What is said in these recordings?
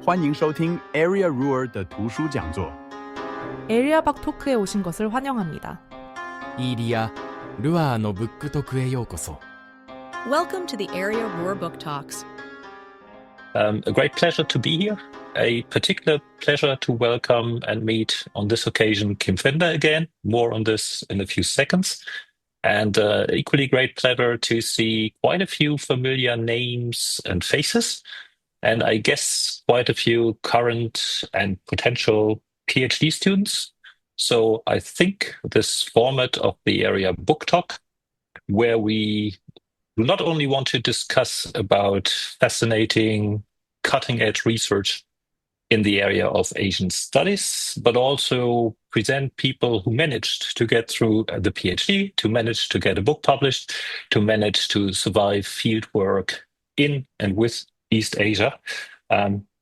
欢迎收听 AREA Ruhr 的图书讲座。 AREA 박 토크에 오신 것을 환영합니다. AREA 루아のブックトクへようこそ。 Welcome to the AREA Ruhr Book Talks. A great pleasure to be here. A particular pleasure to welcome and meet on this occasion Kim Vender again. More on this in a few seconds. And equally great pleasure to see quite a few familiar names and faces. And I guess quite a few current and potential PhD students. So I think this format of the AREA Book Talk, where we not only want to discuss about fascinating cutting-edge research in the area of Asian studies, but also present people who managed to get through the PhD, to manage to get a book published, to manage to survive fieldwork in and with East Asia.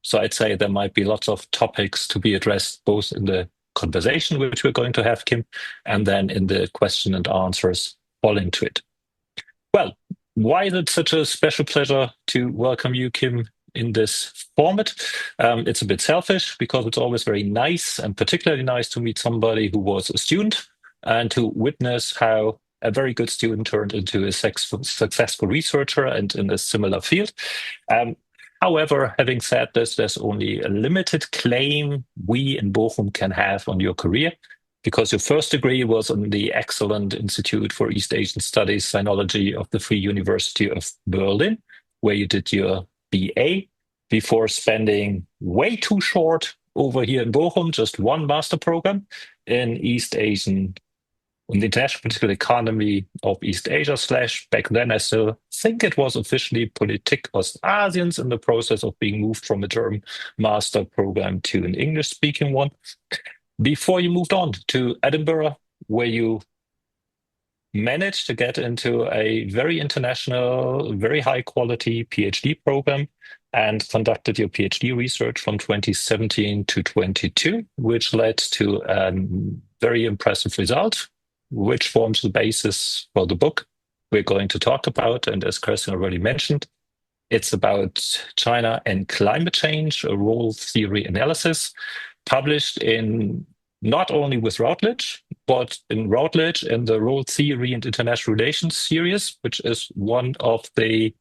So I'd say there might be lots of topics to be addressed, both in the conversation which we're going to have, Kim, and then in the question and answers following to it. Well, why is it such a special pleasure to welcome you, Kim, in this format? It's a bit selfish because it's always very nice, and particularly nice to meet somebody who was a student and to witness how a very good student turned into a successful researcher and in a similar field. However, having said this, there's only a limited claim we in Bochum can have on your career, because your first degree was on the excellent Institute for East Asian Studies Sinology of the Free University of Berlin, where you did your BA before spending way too short over here in Bochum, just one master program in East Asian, in the international political economy of East Asia / back then I still think it was officially Politik Ostasiens, in the process of being moved from a German master program to an English-speaking one, before you moved on to Edinburgh, where you managed to get into a very international, very high-quality PhD program and conducted your PhD research from 2017 to 22, which led to a very impressive result, which forms the basis for the book we're going to talk about. And as Kirsten already mentioned, it's about China and climate change, a role theory analysis, published in not only with Routledge, but in Routledge in the Role Theory and International Relations series, which is one of the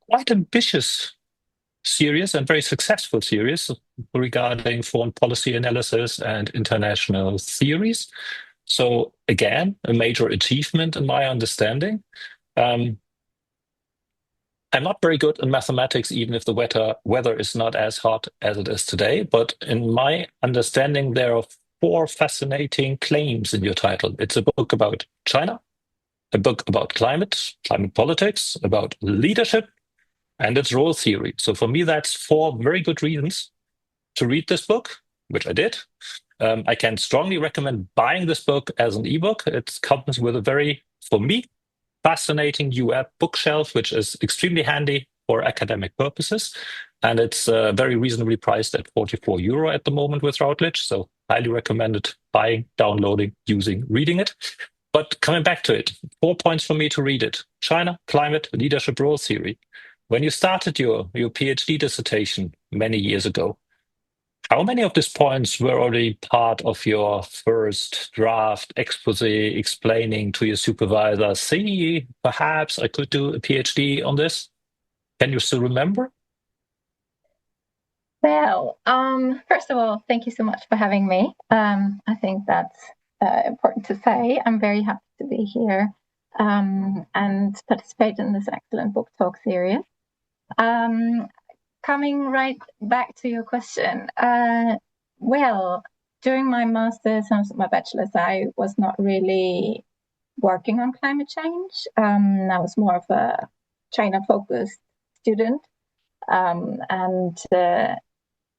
quite ambitious series and very successful series regarding foreign policy analysis and international theories. So again, a major achievement in my understanding. I'm not very good in mathematics, even if the weather is not as hot as it is today. But in my understanding, there are 4 fascinating claims in your title. It's a book about China, a book about climate politics, about leadership, and its role theory. So for me, that's 4 very good reasons to read this book, which I did. I can strongly recommend buying this book as an ebook. It comes with a very, for me, fascinating UF bookshelf, which is extremely handy for academic purposes. And it's very reasonably priced at €44 at the moment with Routledge. So highly recommended buying, downloading, using, reading it. But coming back to it, 4 points for me to read it. China, climate, leadership, role theory. When you started your PhD dissertation many years ago, how many of these points were already part of your first draft expose explaining to your supervisor, see, perhaps I could do a PhD on this? Can you still remember? Well, first of all, thank you so much for having me. I think that's important to say. I'm very happy to be here and participate in this excellent book talk series. Coming right back to your question, well, during my master's and my bachelor's, I was not really working on climate change. I was more of a China-focused student. And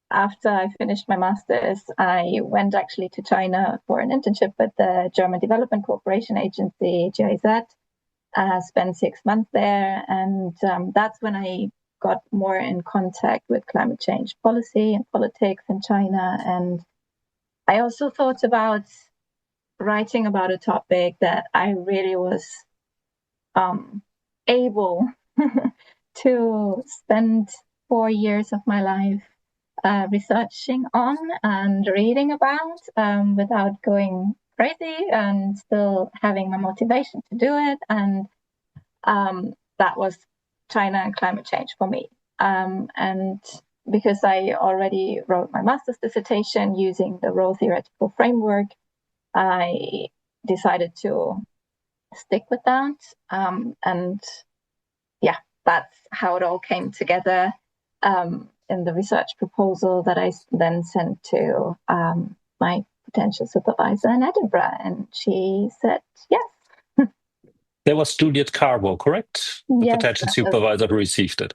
after I finished my master's, I went actually to China for an internship with the German Development Cooperation Agency, GIZ. Spent 6 months there, and that's when I got more in contact with climate change policy and politics in China. And I also thought about writing about a topic that I really was able to spend 4 years of my life researching on and reading about without going crazy and still having my motivation to do it. And that was China and climate change for me. And because I already wrote my master's dissertation using the role theoretical framework, I decided to stick with that. And yeah, that's how it all came together in the research proposal that I then sent to my potential supervisor in Edinburgh. And she said yes. There was Juliet Carbo, correct? The Yes, potential supervisor who received it.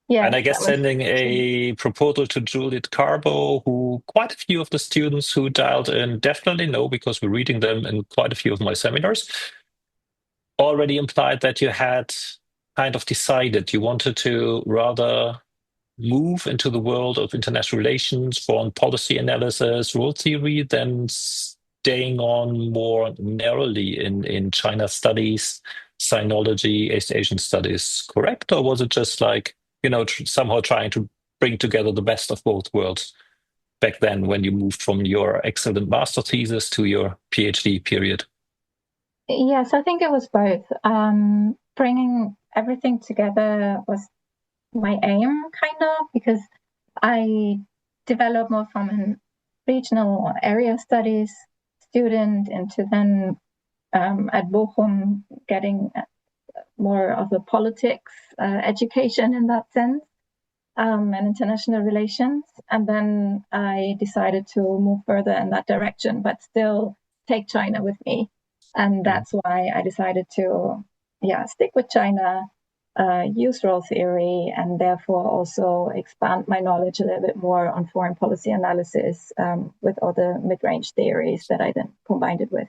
Yes, and I guess sending a proposal to Juliet Carbo, who quite a few of the students who dialed in definitely know because we're reading them in quite a few of my seminars, already implied that you had kind of decided you wanted to rather move into the world of international relations, foreign policy analysis, rule theory, than staying on more narrowly in China studies, sinology, East Asian studies, correct? Or was it just like, somehow trying to bring together the best of both worlds back then when you moved from your excellent master thesis to your PhD period? Yes, I think it was both. Bringing everything together was my aim, kind of, because I developed more from a regional area studies student into then at Bochum getting more of a politics education in that sense and international relations. And then I decided to move further in that direction, but still take China with me. And that's why I decided to stick with China, use role theory, and therefore also expand my knowledge a little bit more on foreign policy analysis with other mid-range theories that I then combined it with.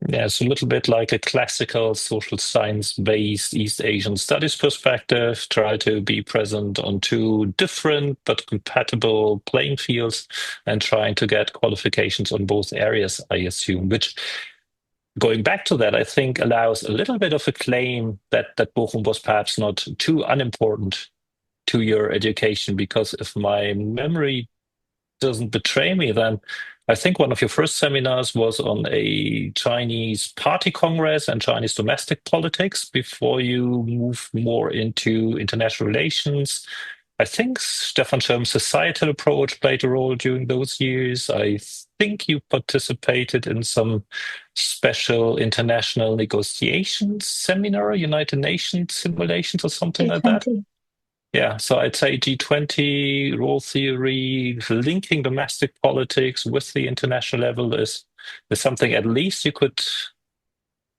Yeah, it's a little bit like a classical social science-based East Asian studies perspective, try to be present on two different but compatible playing fields and trying to get qualifications on both areas, I assume, which, going back to that, I think allows a little bit of a claim that Bochum was perhaps not too unimportant to your education, because if my memory doesn't betray me, then I think one of your first seminars was on a Chinese party congress and Chinese domestic politics before you move more into international relations. I think Stefan Schirm's societal approach played a role during those years. I think you participated in some special international negotiations seminar, United Nations simulations or something like that. Yeah, so I'd say G20, role theory, linking domestic politics with the international level is something at least you could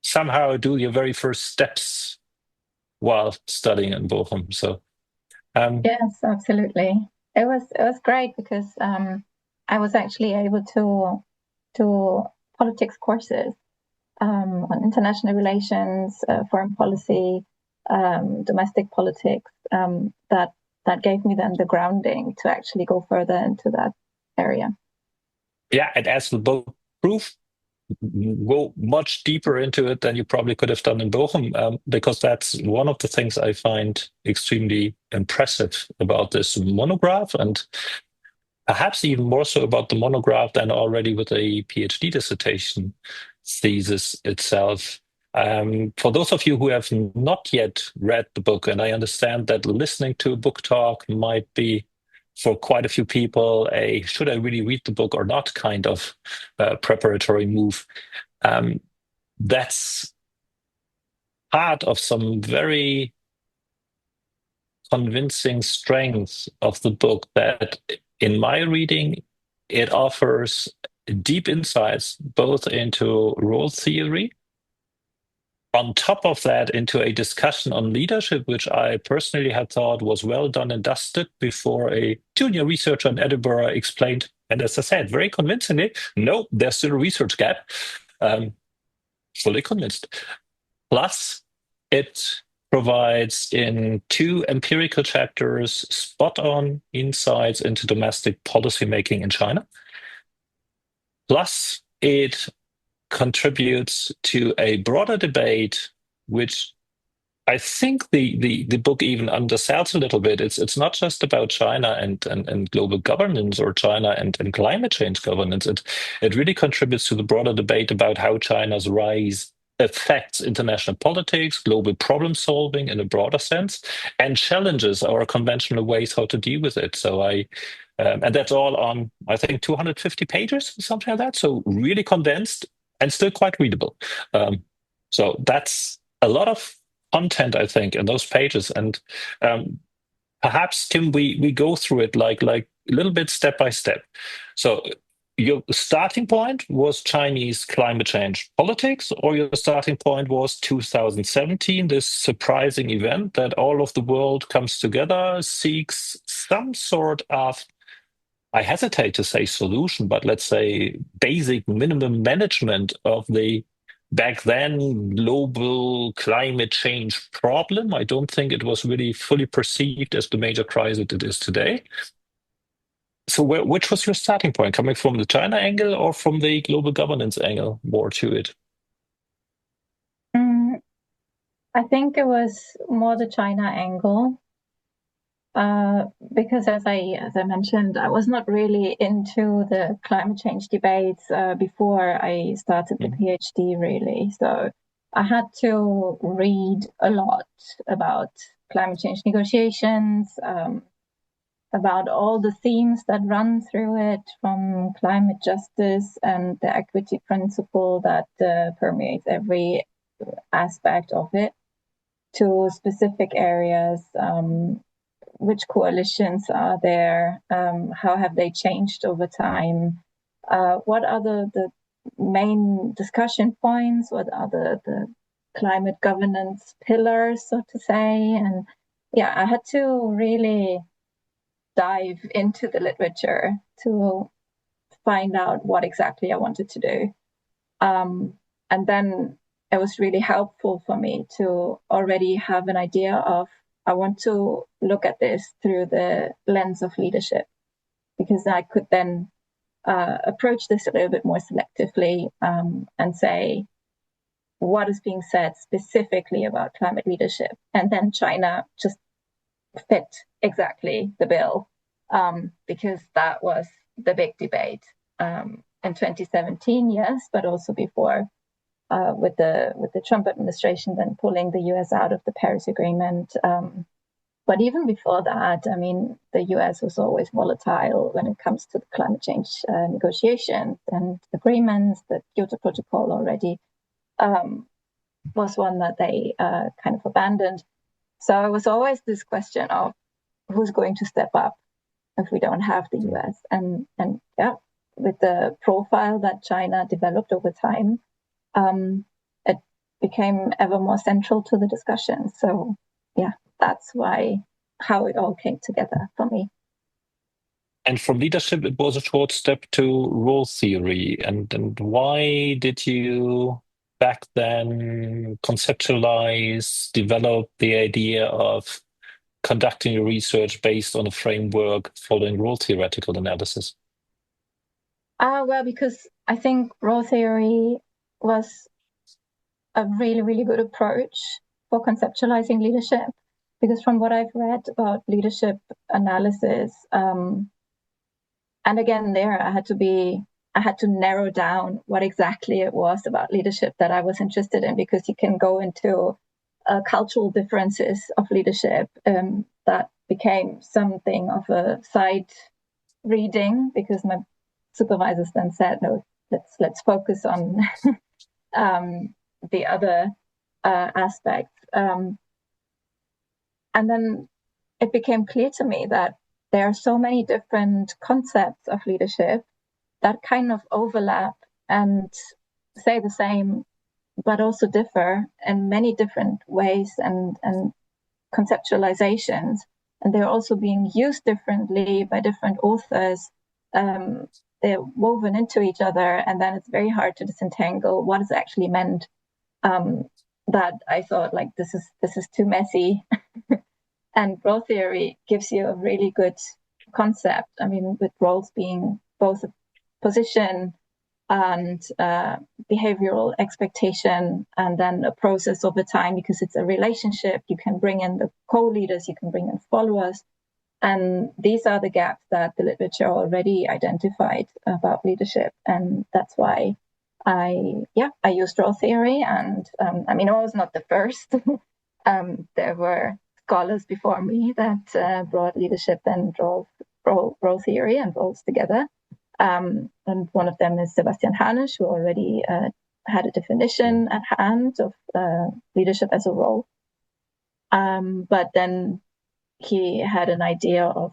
somehow do your very first steps while studying in Bochum. So, yes, absolutely. It was great because I was actually able to do politics courses on international relations, foreign policy, domestic politics, that gave me then the grounding to actually go further into that area. Yeah, and as the book proof, go much deeper into it than you probably could have done in Bochum, because that's one of the things I find extremely impressive about this monograph, and perhaps even more so about the monograph than already with a PhD dissertation thesis itself. For those of you who have not yet read the book, and I understand that listening to a book talk might be, for quite a few people, a should I really read the book or not kind of preparatory move. That's part of some very convincing strength of the book, that in my reading, it offers deep insights both into role theory, on top of that, into a discussion on leadership, which I personally had thought was well done and dusted before a junior researcher in Edinburgh explained, and as I said, very convincingly, no, there's still a research gap. Fully convinced. Plus, it provides in 2 empirical chapters spot-on insights into domestic policymaking in China. Plus, it contributes to a broader debate, which I think the book even undersells a little bit. It's not just about China and global governance or China and climate change governance. It really contributes to the broader debate about how China's rise affects international politics, global problem solving in a broader sense, and challenges our conventional ways how to deal with it. So and that's all on, I think, 250 pages, something like that. So really condensed and still quite readable. So that's a lot of content, I think, in those pages. And perhaps, Kim, we go through it like a little bit step by step. So your starting point was Chinese climate change politics, or your starting point was 2017, this surprising event that all of the world comes together, seeks some sort of, I hesitate to say solution, but let's say basic minimum management of the back then global climate change problem. I don't think it was really fully perceived as the major crisis it is today. So which was your starting point, coming from the China angle or from the global governance angle more to it? I think it was more the China angle. Because as I mentioned, I was not really into the climate change debates before I started the PhD, really. So I had to read a lot about climate change negotiations, about all the themes that run through it, from climate justice and the equity principle that permeates every aspect of it, to specific areas. Which coalitions are there? How have they changed over time? What are the main discussion points? What are the climate governance pillars, so to say? And yeah, I had to really dive into the literature to find out what exactly I wanted to do. And then it was really helpful for me to already have an idea of, I want to look at this through the lens of leadership, because I could then approach this a little bit more selectively and say, what is being said specifically about climate leadership? And then China just fit exactly the bill, because that was the big debate in 2017, yes, but also before. With the Trump administration then pulling the US out of the Paris Agreement. But even before that, I mean, the US was always volatile when it comes to the climate change negotiations and agreements. The Kyoto Protocol already was one that they kind of abandoned. So it was always this question of who's going to step up if we don't have the US. And yeah, with the profile that China developed over time, it became ever more central to the discussion. So yeah, that's how it all came together for me. And from leadership, it was a short step to role theory. And why did you back then conceptualize, develop the idea of conducting your research based on a framework following role theoretical analysis? Well, because I think role theory was a really, really good approach for conceptualizing leadership. Because from what I've read about leadership analysis, and again, there I had to narrow down what exactly it was about leadership that I was interested in, because you can go into cultural differences of leadership that became something of a side reading, because my supervisors then said, no, let's focus on the other aspects. And then it became clear to me that there are so many different concepts of leadership that kind of overlap and say the same, but also differ in many different ways and conceptualizations. And they're also being used differently by different authors. They're woven into each other, and then it's very hard to disentangle what is actually meant. That I thought, like, this is too messy. And role theory gives you a really good concept. I mean, with roles being both a position and behavioral expectation and then a process over time, because it's a relationship. You can bring in the co-leaders, you can bring in followers. And these are the gaps that the literature already identified about leadership. And that's why I used role theory. And I was not the first. There were scholars before me that brought leadership and role theory and roles together. And one of them is Sebastian Hanisch, who already had a definition at hand of leadership as a role. But then he had an idea of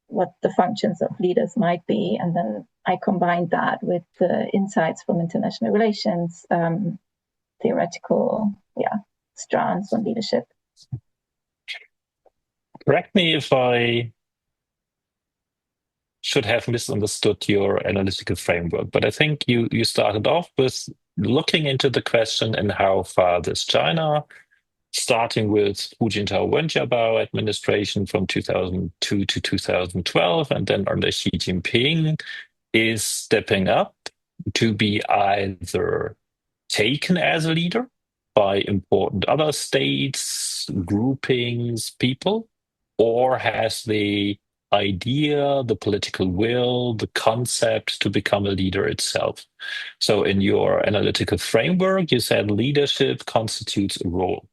what the functions of leaders might be. And then I combined that with the insights from international relations, theoretical strands on leadership. Correct me if I should have misunderstood your analytical framework, but I think you started off with looking into the question and how far does China, starting with Hu Jintao-Wenjiabao administration from 2002 to 2012, and then under Xi Jinping, is stepping up to be either taken as a leader by important other states, groupings, people, or has the idea, the political will, the concept to become a leader itself. So in your analytical framework, you said leadership constitutes a role.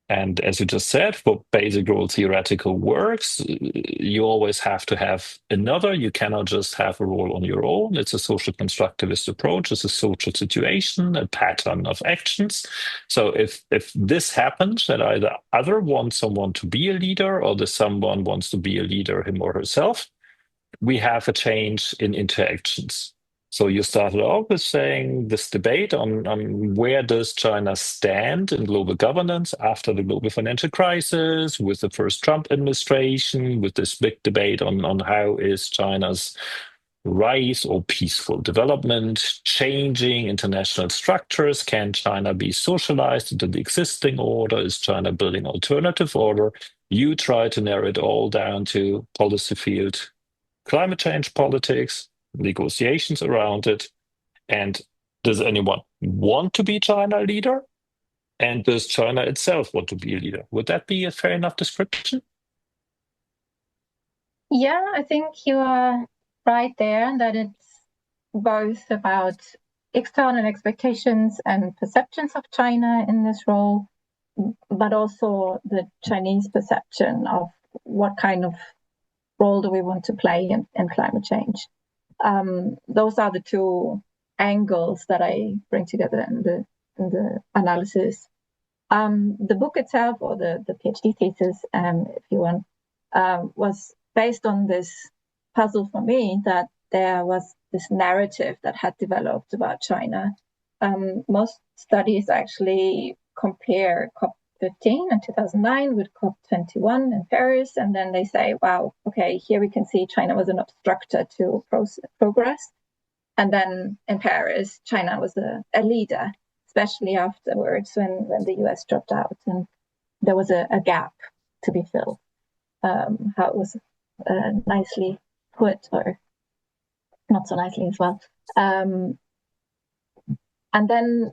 And as you just said, for basic role theoretical works, you always have to have another. You cannot just have a role on your own. It's a social constructivist approach. It's a social situation, a pattern of actions. So if this happens, that either other wants someone to be a leader or the someone wants to be a leader him or herself, we have a change in interactions. So you started off with saying this debate on where does China stand in global governance after the global financial crisis, with the first Trump administration, with this big debate on how is China's rise or peaceful development changing international structures. Can China be socialized into the existing order? Is China building alternative order? You try to narrow it all down to policy field, climate change politics, negotiations around it, and does anyone want to be China a leader? And does China itself want to be a leader? Would that be a fair enough description? Yeah, I think you are right there, that it's both about external expectations and perceptions of China in this role, but also the Chinese perception of what kind of role do we want to play in climate change. Those are the two angles that I bring together in the analysis. The book itself, or the PhD thesis, if you want, was based on this puzzle for me, that there was this narrative that had developed about China. Most studies actually compare COP15 in 2009 with COP21 in Paris, and then they say, wow, okay, here we can see China was an obstructor to progress. And then in Paris, China was a leader, especially afterwards when the US dropped out and there was a gap to be filled. How it was nicely put, or not so nicely as well. And then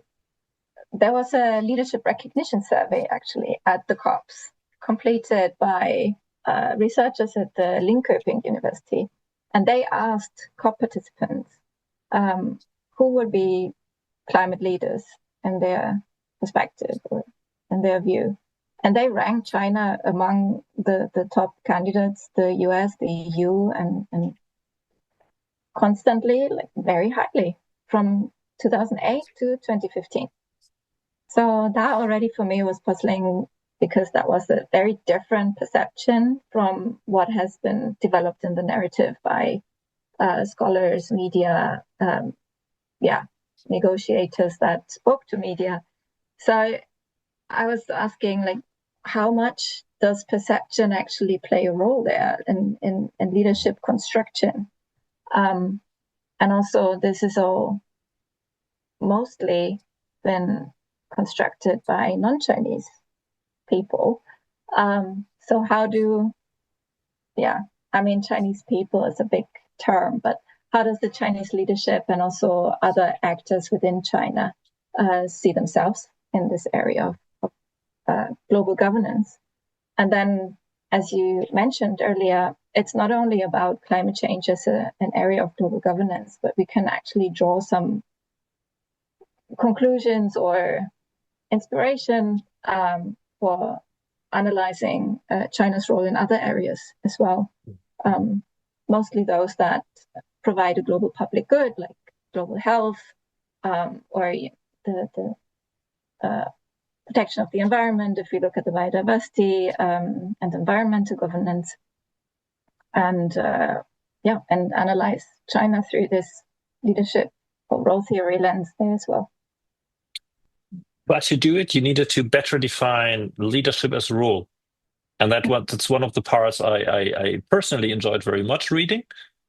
there was a leadership recognition survey actually at the COPs, completed by researchers at the Linköping University. And they asked COP participants who would be climate leaders in their perspective or in their view. And they ranked China among the top candidates, the US, the EU, and constantly, like very highly, from 2008 to 2015. So that already for me was puzzling, because that was a very different perception from what has been developed in the narrative by scholars, media, negotiators that spoke to media. So I was asking, like, how much does perception actually play a role there in leadership construction? And also, this is all mostly been constructed by non-Chinese people. So how do, Chinese people is a big term, but how does the Chinese leadership and also other actors within China see themselves in this area of global governance? And then, as you mentioned earlier, it's not only about climate change as an area of global governance, but we can actually draw some conclusions or inspiration for analyzing China's role in other areas as well. Mostly those that provide a global public good, like global health, or the protection of the environment, if we look at the biodiversity and environmental governance, and analyze China through this leadership or role theory lens there as well. But to do it, you needed to better define leadership as role. And that's one of the parts I personally enjoyed very much reading.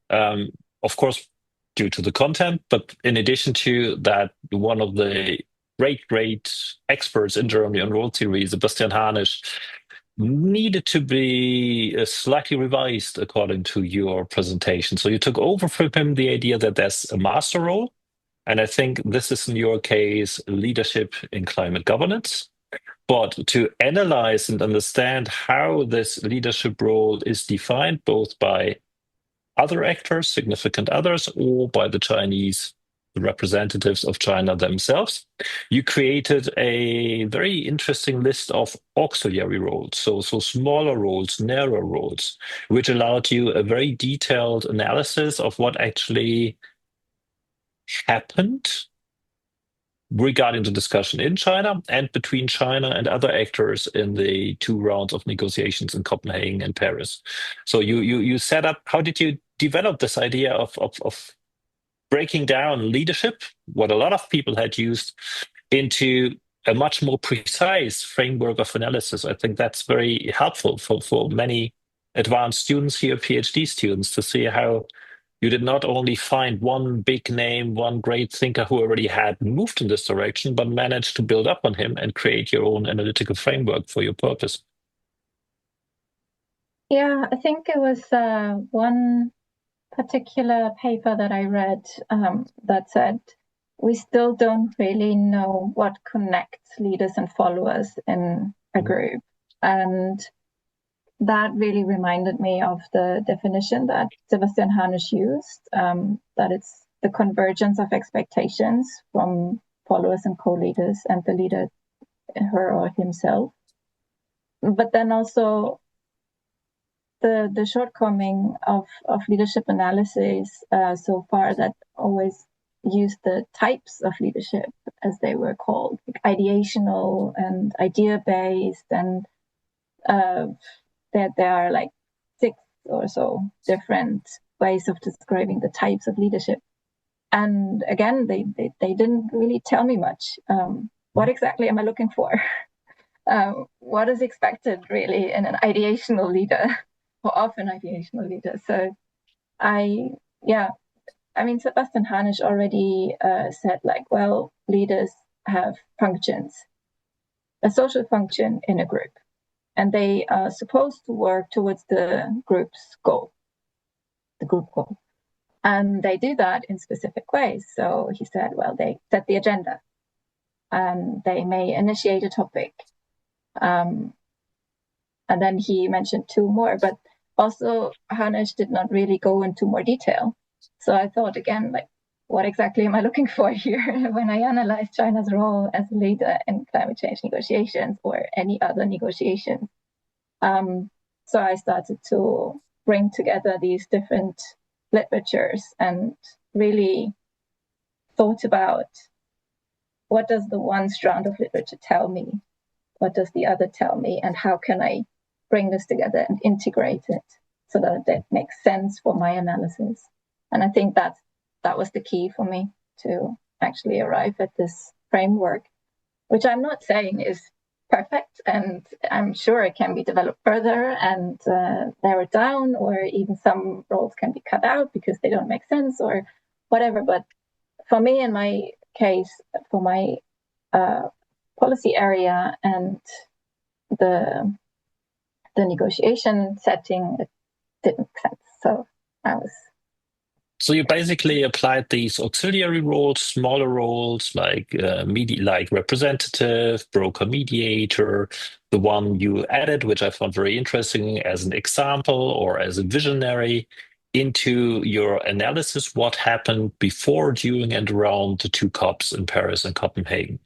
Of course, due to the content, but in addition to that, one of the great experts in Germany on role theory, Sebastian Harnisch, needed to be slightly revised according to your presentation. So you took over from him the idea that there's a master role. And I think this is, in your case, leadership in climate governance. But to analyze and understand how this leadership role is defined, both by other actors, significant others, or by the Chinese representatives of China themselves, you created a very interesting list of auxiliary roles, so smaller roles, narrow roles, which allowed you a very detailed analysis of what actually happened regarding the discussion in China and between China and other actors in the 2 rounds of negotiations in Copenhagen and Paris. So you set up, how did you develop this idea of breaking down leadership, what a lot of people had used, into a much more precise framework of analysis? I think that's very helpful for many advanced students here, PhD students, to see how you did not only find one big name, one great thinker who already had moved in this direction, but managed to build up on him and create your own analytical framework for your purpose. Yeah, I think it was one particular paper that I read that said, we still don't really know what connects leaders and followers in a group. And that really reminded me of the definition that Sebastian Harnisch used, that it's the convergence of expectations from followers and co-leaders and the leader, her or himself. But then also the shortcoming of leadership analysis so far that always used the types of leadership, as they were called, like ideational and idea-based, and that there are like 6 or so different ways of describing the types of leadership. And again, they didn't really tell me much. What exactly am I looking for? What is expected really in an ideational leader, or of an ideational leader? So Sebastian Harnisch already said, like, well, leaders have functions, a social function in a group, and they are supposed to work towards the group's goal, the group goal. And they do that in specific ways. So he said, well, they set the agenda, and they may initiate a topic. And then he mentioned 2 more, but also Harnisch did not really go into more detail. So I thought, again, like, what exactly am I looking for here when I analyze China's role as a leader in climate change negotiations or any other negotiations? So I started to bring together these different literatures and really thought about, what does the one strand of literature tell me? What does the other tell me? And how can I bring this together and integrate it so that it makes sense for my analysis? And I think that was the key for me to actually arrive at this framework, which I'm not saying is perfect, and I'm sure it can be developed further and narrowed down, or even some roles can be cut out because they don't make sense or whatever. But for me, in my case, for my policy area and the negotiation setting, it didn't make sense. So So you basically applied these auxiliary roles, smaller roles like like representative, broker mediator, the one you added, which I found very interesting as an example or as a visionary, into your analysis, what happened before, during, and around the two COPs in Paris and Copenhagen.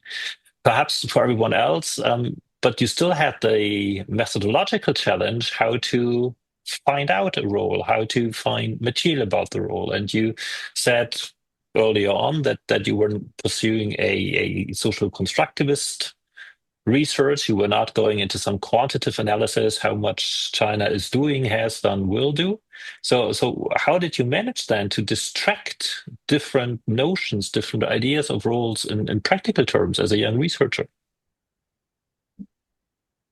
Perhaps for everyone else, but you still had the methodological challenge how to find out a role, how to find material about the role. And you said earlier on that you were pursuing a social constructivist research. You were not going into some quantitative analysis, how much China is doing, has done, will do. So how did you manage then to distract different notions, different ideas of roles in practical terms as a young researcher?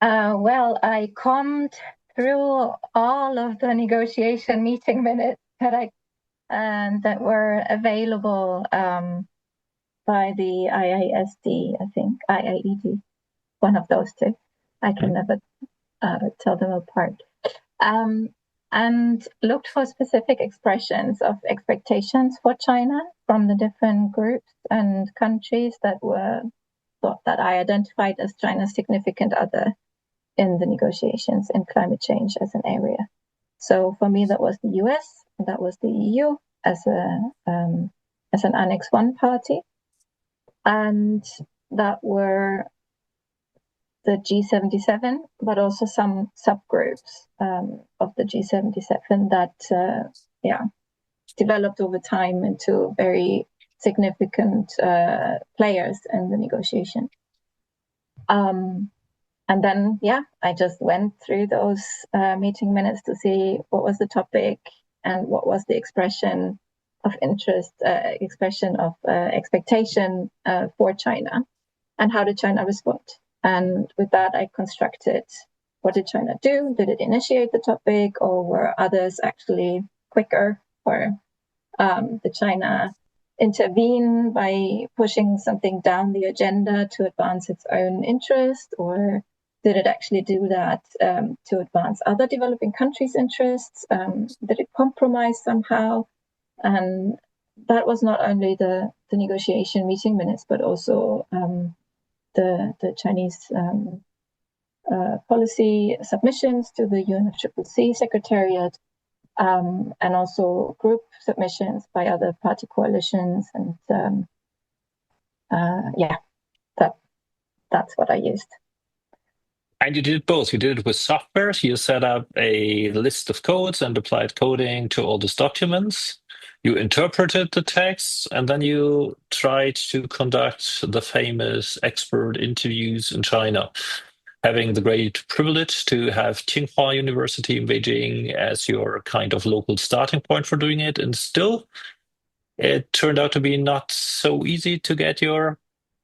Well, I combed through all of the negotiation meeting minutes that were available by the IASD, I think, IAED, one of those two. I can never tell them apart. And looked for specific expressions of expectations for China from the different groups and countries that I identified as China's significant other in the negotiations in climate change as an area. So for me, that was the US, that was the EU as an Annex 1 party, and that were the G77, but also some subgroups of the G77 that developed over time into very significant players in the negotiation. And then, I just went through those meeting minutes to see what was the topic and what was the expression of interest, expression of expectation for China, and how did China respond. And with that, I constructed, what did China do? Did it initiate the topic, or were others actually quicker? Or did China intervene by pushing something down the agenda to advance its own interest? Or did it actually do that to advance other developing countries' interests? Did it compromise somehow? And that was not only the negotiation meeting minutes, but also the Chinese policy submissions to the UNFCCC Secretariat, and also group submissions by other party coalitions. And that's what I used. And you did both. You did it with software. You set up a list of codes and applied coding to all these documents. You interpreted the text, and then you tried to conduct the famous expert interviews in China, having the great privilege to have Tsinghua University in Beijing as your kind of local starting point for doing it. And still, it turned out to be not so easy to get your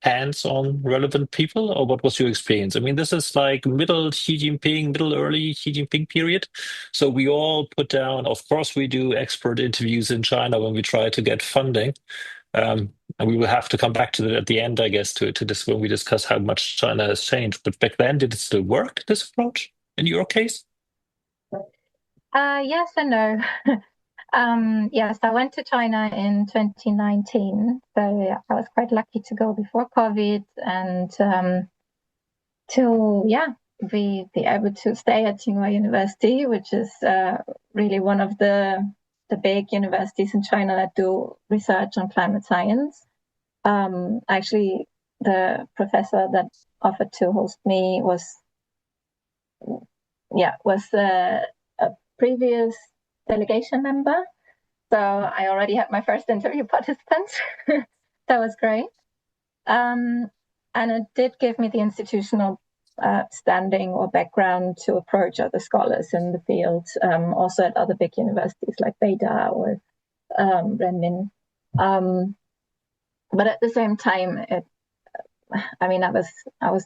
hands on relevant people. Or what was your experience? I mean, this is like middle early Xi Jinping period. So we all put down, of course, we do expert interviews in China when we try to get funding. And we will have to come back to that at the end, I guess, to this when we discuss how much China has changed. But back then, did it still work, this approach, in your case? Yes and no. Yes, I went to China in 2019. So I was quite lucky to go before COVID and to be able to stay at Tsinghua University, which is really one of the big universities in China that do research on climate science. Actually, the professor that offered to host me was a previous delegation member. So I already had my first interview participants. That was great. And it did give me the institutional standing or background to approach other scholars in the field, also at other big universities like Vender or Renmin. But at the same time, I was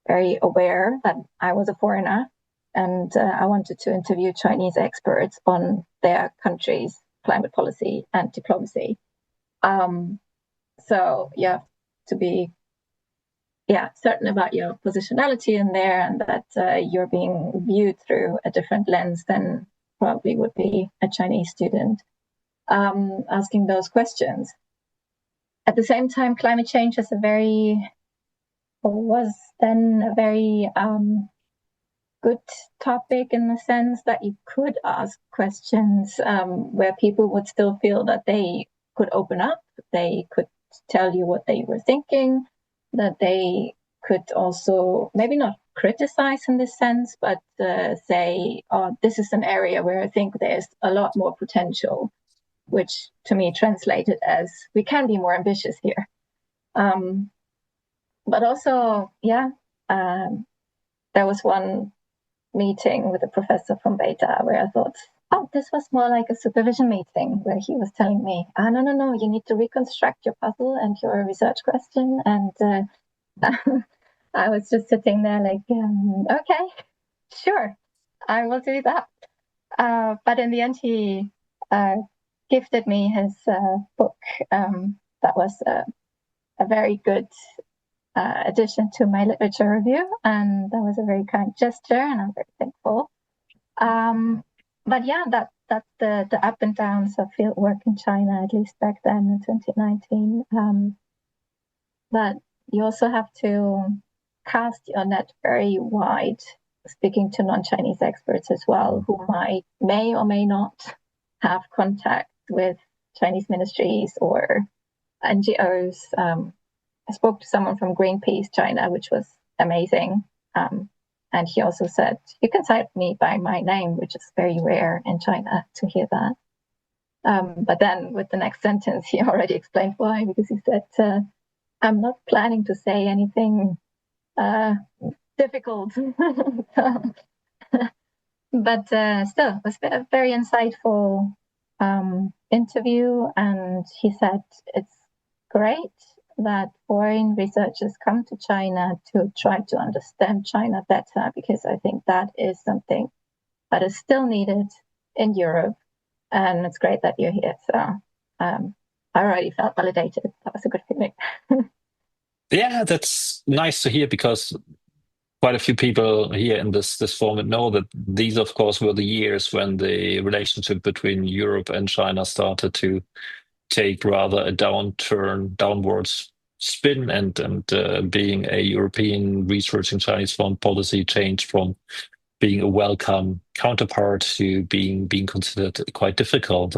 very aware that I was a foreigner, and I wanted to interview Chinese experts on their country's climate policy and diplomacy. So you have to be certain about your positionality in there, and that you're being viewed through a different lens than probably would be a Chinese student. asking those questions. At the same time, climate change was then a very good topic in the sense that you could ask questions where people would still feel that they could open up, they could tell you what they were thinking, that they could also maybe not criticize in this sense, but say, oh, this is an area where I think there's a lot more potential, which to me translated as we can be more ambitious here. But also, there was one meeting with a professor from Beta where I thought, oh, this was more like a supervision meeting where he was telling me, no, you need to reconstruct your puzzle and your research question. And I was just sitting there like, okay, sure, I will do that. But in the end, he gifted me his book. That was a very good addition to my literature review, and that was a very kind gesture, and I'm very thankful. But yeah, that's the up and downs of field work in China, at least back then in 2019. But you also have to cast your net very wide, speaking to non-Chinese experts as well, who may or may not have contact with Chinese ministries or NGOs. I spoke to someone from Greenpeace China, which was amazing. And he also said, you can cite me by my name, which is very rare in China to hear that. But then with the next sentence, he already explained why, because he said, I'm not planning to say anything difficult. But still, it was a very insightful interview. And he said, it's great that foreign researchers come to China to try to understand China better, because I think that is something that is still needed in Europe. And it's great that you're here. So I already felt validated. That was a good feeling. Yeah, that's nice to hear, because quite a few people here in this format know that these, of course, were the years when the relationship between Europe and China started to take rather a downwards spin, and being a European researching Chinese foreign policy changed from being a welcome counterpart to being considered quite difficult.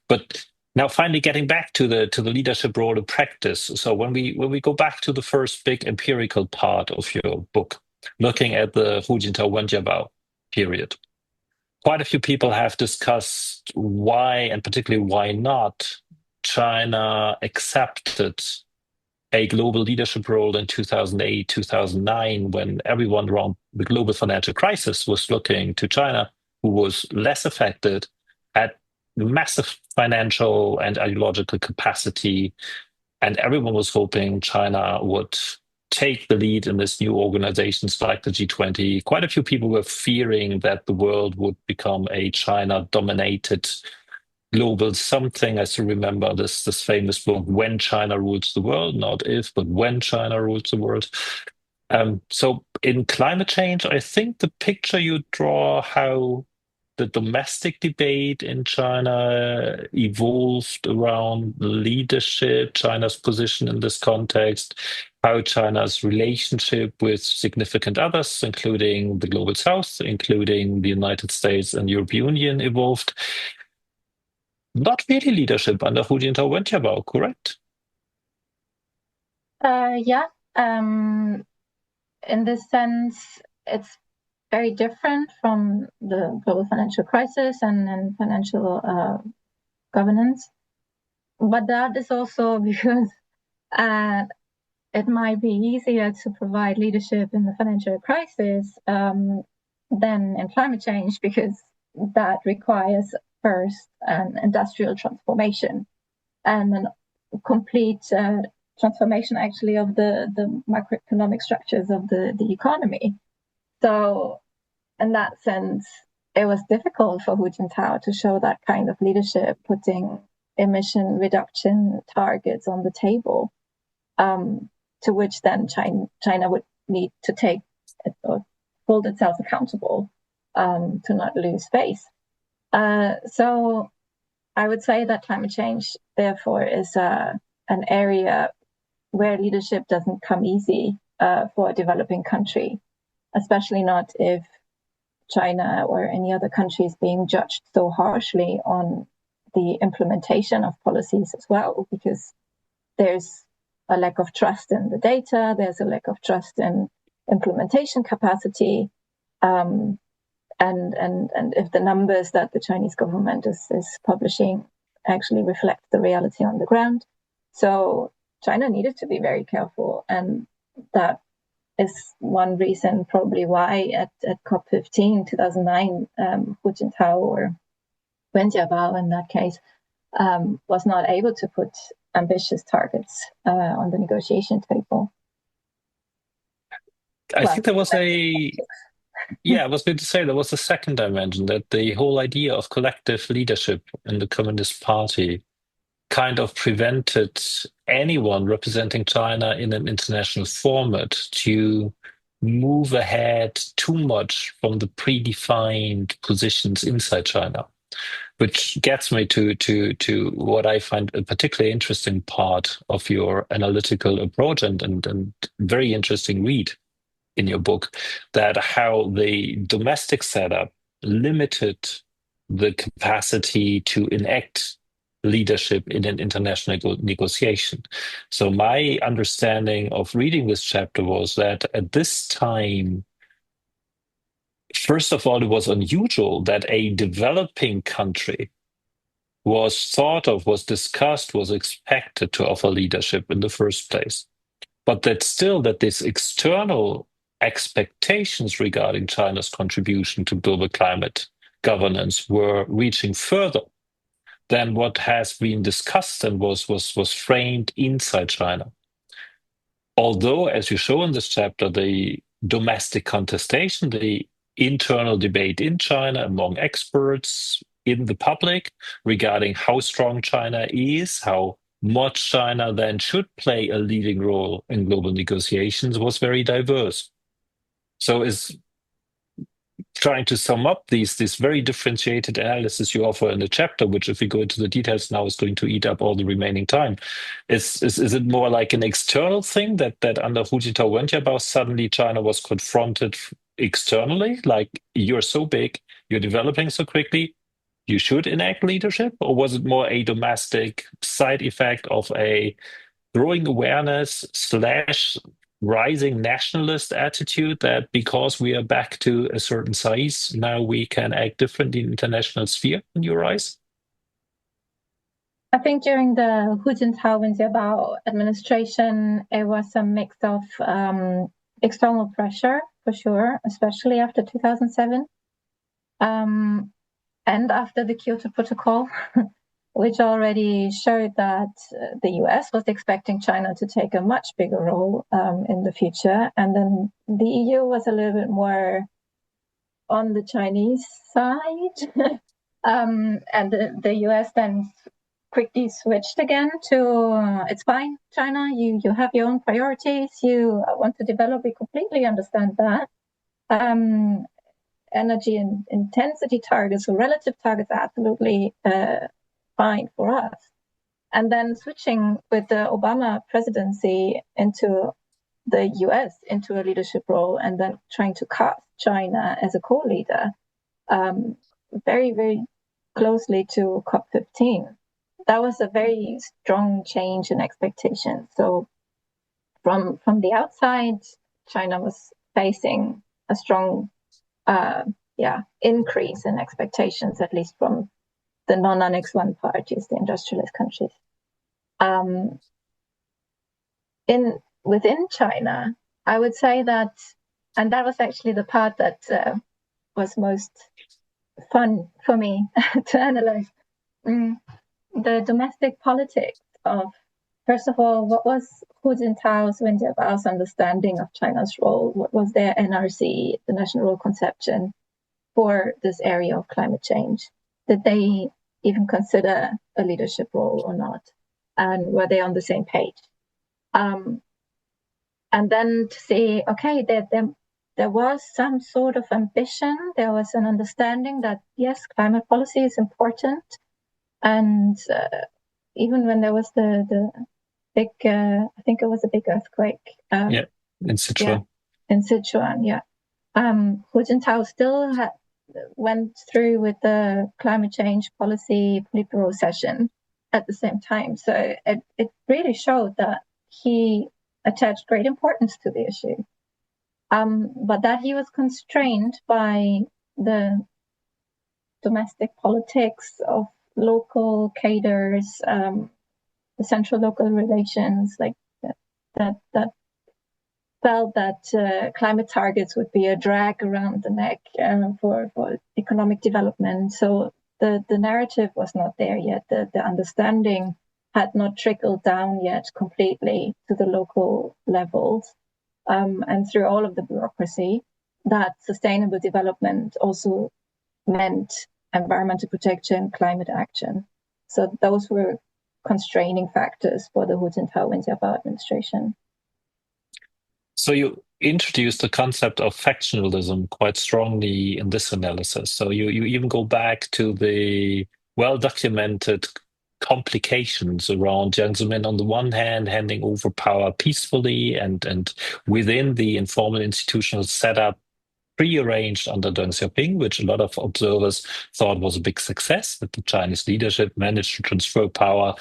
But now, finally, getting back to the leadership role in practice. So when we go back to the first big empirical part of your book, looking at the Hu Jintao-Wenjiabao period, quite a few people have discussed why, and particularly why not, China accepted a global leadership role in 2008, 2009, when everyone around the global financial crisis was looking to China, who was less affected, had massive financial and ideological capacity, and everyone was hoping China would take the lead in this new organizations like the G20. Quite a few people were fearing that the world would become a China-dominated global something. I still remember this famous book, When China Rules the World, not if, but when China rules the world. So in climate change, I think the picture you draw, how the domestic debate in China evolved around leadership, China's position in this context, how China's relationship with significant others, including the Global South, including the United States and European Union, evolved. Not really leadership under Hu Jintao-Wenjiabao, correct? Yeah. In this sense, it's very different from the global financial crisis and financial governance. But that is also because it might be easier to provide leadership in the financial crisis than in climate change, because that requires first an industrial transformation and a complete transformation actually of the macroeconomic structures of the economy. So in that sense, it was difficult for Hu Jintao to show that kind of leadership, putting emission reduction targets on the table, to which then China would need to take or hold itself accountable to not lose face. So I would say that climate change, therefore, is an area where leadership doesn't come easy for a developing country, especially not if China or any other country is being judged so harshly on the implementation of policies as well, because there's a lack of trust in the data, there's a lack of trust in implementation capacity, and if the numbers that the Chinese government is publishing actually reflect the reality on the ground. So China needed to be very careful, and that is one reason probably why at COP15 2009, Hu Jintao or Wen Jiabao in that case was not able to put ambitious targets on the negotiation table. I think there was I was going to say there was a second dimension, that the whole idea of collective leadership in the Communist Party kind of prevented anyone representing China in an international format to move ahead too much from the predefined positions inside China, which gets me to what I find a particularly interesting part of your analytical approach and very interesting read in your book, that how the domestic setup limited the capacity to enact leadership in an international negotiation. So my understanding of reading this chapter was that at this time, first of all, it was unusual that a developing country was thought of, was discussed, was expected to offer leadership in the first place. But that still, that this external expectations regarding China's contribution to global climate governance were reaching further than what has been discussed and was framed inside China. Although, as you show in this chapter, the domestic contestation, the internal debate in China among experts, in the public, regarding how strong China is, how much China then should play a leading role in global negotiations, was very diverse. So is trying to sum up this very differentiated analysis you offer in the chapter, which if we go into the details now is going to eat up all the remaining time. Is it more like an external thing that under Hu Jintao Wen Jiabao suddenly China was confronted externally, like you're so big, you're developing so quickly, you should enact leadership? Or was it more a domestic side effect of a growing awareness / rising nationalist attitude that because we are back to a certain size, now we can act differently in the international sphere, in your eyes? I think during the Hu Jintao Wen Jiabao administration, it was a mix of external pressure, for sure, especially after 2007, and after the Kyoto Protocol, which already showed that the US was expecting China to take a much bigger role in the future. And then the EU was a little bit more on the Chinese side. And the US then quickly switched again to, it's fine, China, you have your own priorities, you want to develop, we completely understand that. Energy and intensity targets or relative targets are absolutely fine for us. And then switching with the Obama presidency into the US into a leadership role, and then trying to cast China as a co-leader very, very closely to COP15. That was a very strong change in expectations. So from the outside, China was facing a strong increase in expectations, at least from the non-Annex 1 parties, the industrialist countries. Within China, I would say that, and that was actually the part that was most fun for me to analyze, the domestic politics of, first of all, what was Hu Jintao's, Wen Jiabao's understanding of China's role? What was their NRC, the national role conception, for this area of climate change? Did they even consider a leadership role or not? And were they on the same page? And then to say, okay, there was some sort of ambition, there was an understanding that, yes, climate policy is important, And even when there was the big, I think it was a big earthquake. In Sichuan. Yeah, in Sichuan, yeah. Hu Jintao still went through with the climate change policy Politburo session at the same time. So it really showed that he attached great importance to the issue. But that he was constrained by the domestic politics of local cadres, the central local relations, like that felt that climate targets would be a drag around the neck for economic development. So the narrative was not there yet. The understanding had not trickled down yet completely to the local levels. And through all of the bureaucracy, that sustainable development also meant environmental protection, climate action. So those were constraining factors for the Hu Jintao-Wenjiabao administration. So you introduced the concept of factionalism quite strongly in this analysis. So you even go back to the well-documented complications around Jiang Zemin on the one hand handing over power peacefully and within the informal institutional setup prearranged under Deng Xiaoping, which a lot of observers thought was a big success, that the Chinese leadership managed to transfer power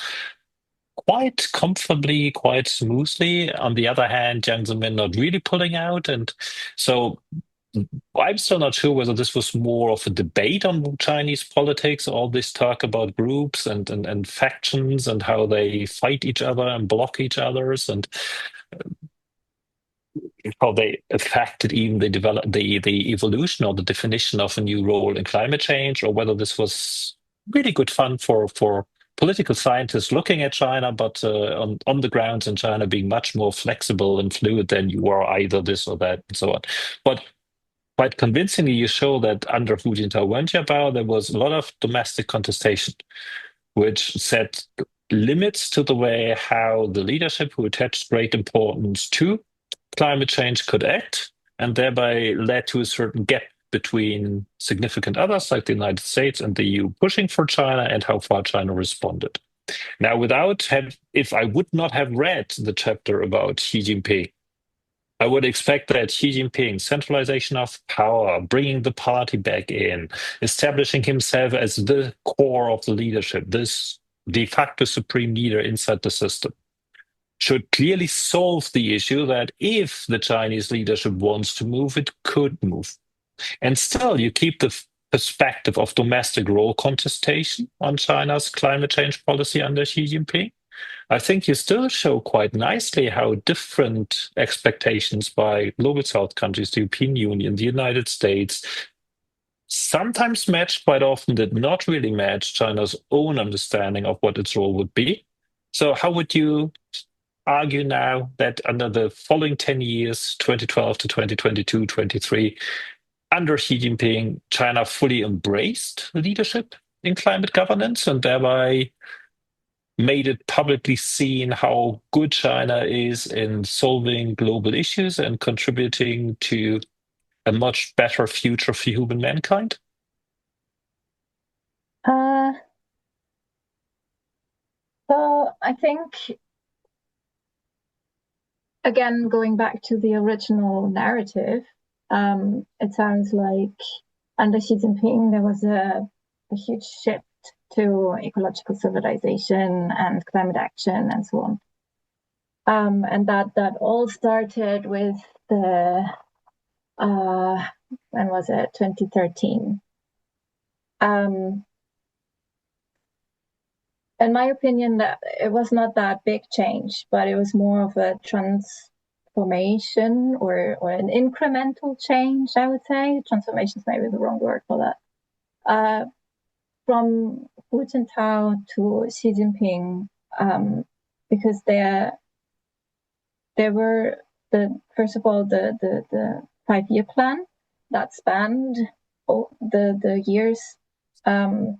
quite comfortably, quite smoothly. On the other hand, Jiang Zemin not really pulling out. And so I'm still not sure whether this was more of a debate on Chinese politics, all this talk about groups and factions and how they fight each other and block each others and how they affected even the evolution or the definition of a new role in climate change, or whether this was really good fun for political scientists looking at China, but on the grounds in China being much more flexible and fluid than you are either this or that and so on. But quite convincingly, you show that under Hu Jintao-Wenjiabao, there was a lot of domestic contestation, which set limits to the way how the leadership, who attached great importance to climate change, could act, and thereby led to a certain gap between significant others like the United States and the EU pushing for China and how far China responded. Now, if I would not have read the chapter about Xi Jinping, I would expect that Xi Jinping, centralization of power, bringing the party back in, establishing himself as the core of the leadership, this de facto supreme leader inside the system, should clearly solve the issue that if the Chinese leadership wants to move, it could move. And still, you keep the perspective of domestic role contestation on China's climate change policy under Xi Jinping. I think you still show quite nicely how different expectations by global South countries, the European Union, the United States, sometimes matched, quite often did not really match China's own understanding of what its role would be. So how would you argue now that under the following 10 years, 2012 to 2022, 23, under Xi Jinping, China fully embraced leadership in climate governance and thereby made it publicly seen how good China is in solving global issues and contributing to a much better future for human mankind? So I think, again, going back to the original narrative, it sounds like under Xi Jinping, there was a huge shift to ecological civilization and climate action and so on. And that all started with the, when was it, 2013. In my opinion, that it was not that big change, but it was more of a transformation or an incremental change, I would say. Transformation is maybe the wrong word for that. From Hu Jintao to Xi Jinping, because there were first of all the 5-year plan that spanned the years. So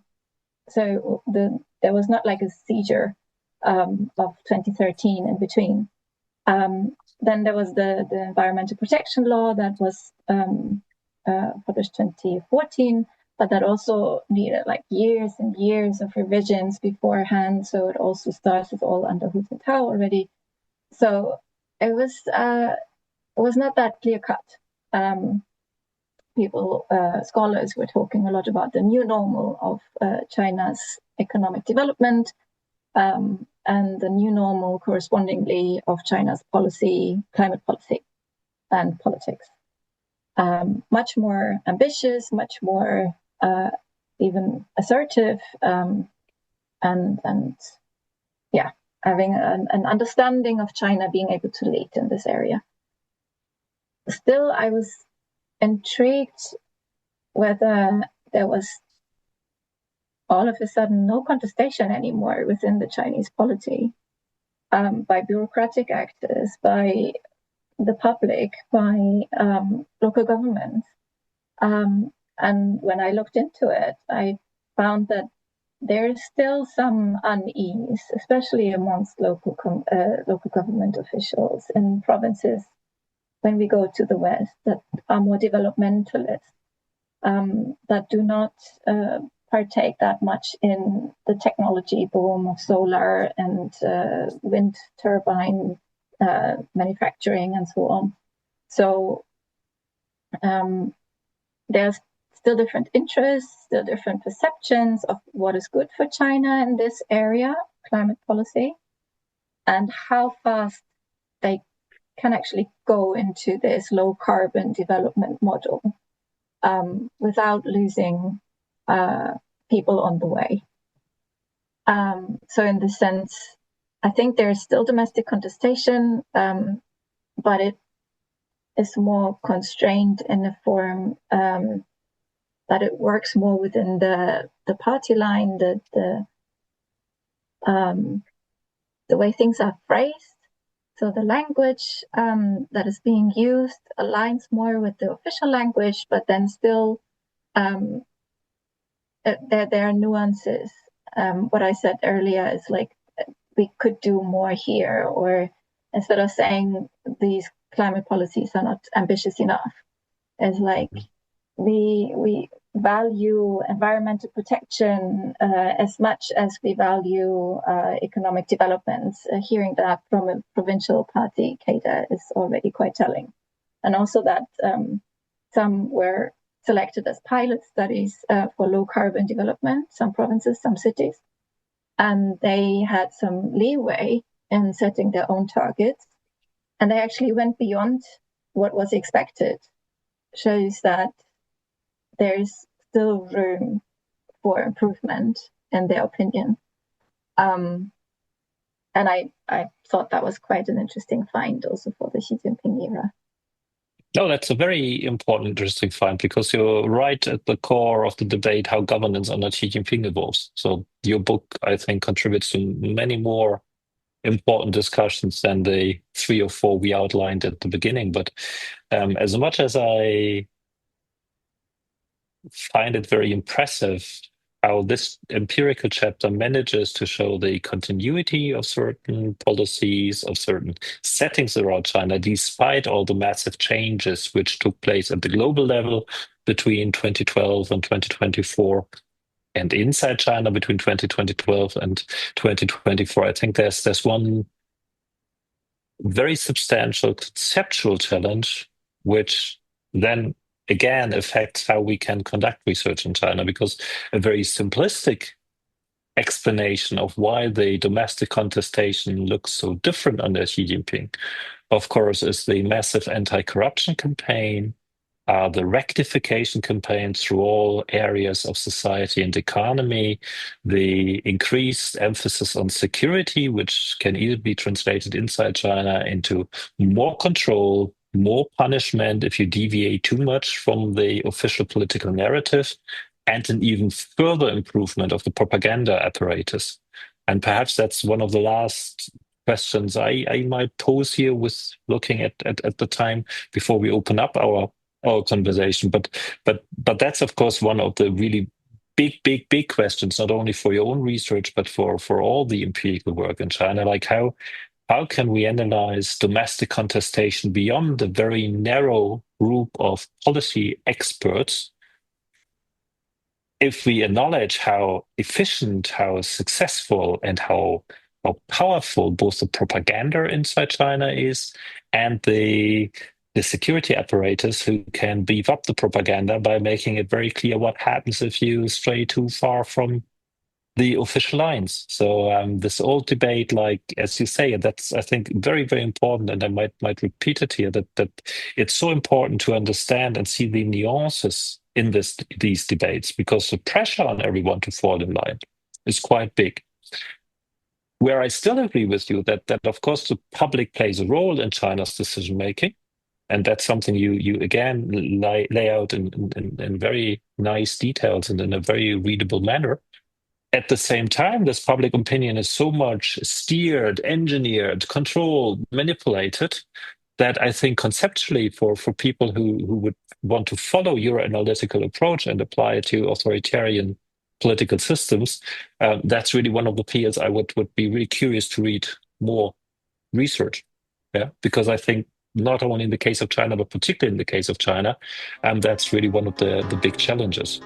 there was not like a seizure of 2013 in between. Then there was the Environmental Protection Law that was published 2014, but that also needed like years and years of revisions beforehand. So it also starts with all under Hu Jintao already. So it was not that clear cut. Scholars were talking a lot about the new normal of China's economic development, and the new normal correspondingly of China's policy, climate policy, and politics. Much more ambitious, much more even assertive, and having an understanding of China being able to lead in this area. Still, I was intrigued whether there was all of a sudden no contestation anymore within the Chinese polity, by bureaucratic actors, by the public, by local governments. And when I looked into it, I found that there is still some unease, especially amongst local government officials in provinces when we go to the West that are more developmentalist, that do not partake that much in the technology boom of solar and wind turbine manufacturing and so on. So there's still different interests, still different perceptions of what is good for China in this area, climate policy, and how fast they can actually go into this low carbon development model without losing people on the way. So in this sense, I think there's still domestic contestation, but it is more constrained in the form that it works more within the party line, the way things are phrased. So the language that is being used aligns more with the official language, but then still there are nuances. What I said earlier is like, we could do more here, or instead of saying these climate policies are not ambitious enough, it's like we value environmental protection as much as we value economic development. Hearing that from a provincial party cadre is already quite telling. And also that some were selected as pilot studies for low carbon development, some provinces, some cities. And they had some leeway in setting their own targets. And they actually went beyond what was expected. Shows that there's still room for improvement, in their opinion. And I thought that was quite an interesting find also for the Xi Jinping era. No, that's a very important, interesting find, because you're right at the core of the debate how governance under Xi Jinping evolves. So your book, I think, contributes to many more important discussions than the 3 or 4 we outlined at the beginning. But as much as I find it very impressive how this empirical chapter manages to show the continuity of certain policies, of certain settings around China, despite all the massive changes which took place at the global level between 2012 and 2024, and inside China between 2012 and 2024. I think there's one very substantial conceptual challenge, which then again affects how we can conduct research in China, because a very simplistic explanation of why the domestic contestation looks so different under Xi Jinping, of course, is the massive anti-corruption campaign, the rectification campaign through all areas of society and economy, the increased emphasis on security, which can either be translated inside China into more control, more punishment if you deviate too much from the official political narrative, and an even further improvement of the propaganda apparatus. And perhaps that's one of the last questions I might pose here with looking at the time before we open up our conversation. But that's, of course, one of the really big questions, not only for your own research, but for all the empirical work in China. Like how can we analyze domestic contestation beyond the very narrow group of policy experts if we acknowledge how efficient, how successful, and how powerful both the propaganda inside China is and the security apparatus who can beef up the propaganda by making it very clear what happens if you stray too far from the official lines. So this old debate, like as you say, that's I think very, very important, and I might repeat it here, that it's so important to understand and see the nuances in these debates, because the pressure on everyone to fall in line is quite big. Where I still agree with you that of course the public plays a role in China's decision making, and that's something you again lay out in very nice details and in a very readable manner. At the same time, this public opinion is so much steered, engineered, controlled, manipulated, that I think conceptually for people who would want to follow your analytical approach and apply it to authoritarian political systems, that's really one of the fields I would be really curious to read more research. Yeah, because I think not only in the case of China, but particularly in the case of China, that's really one of the big challenges.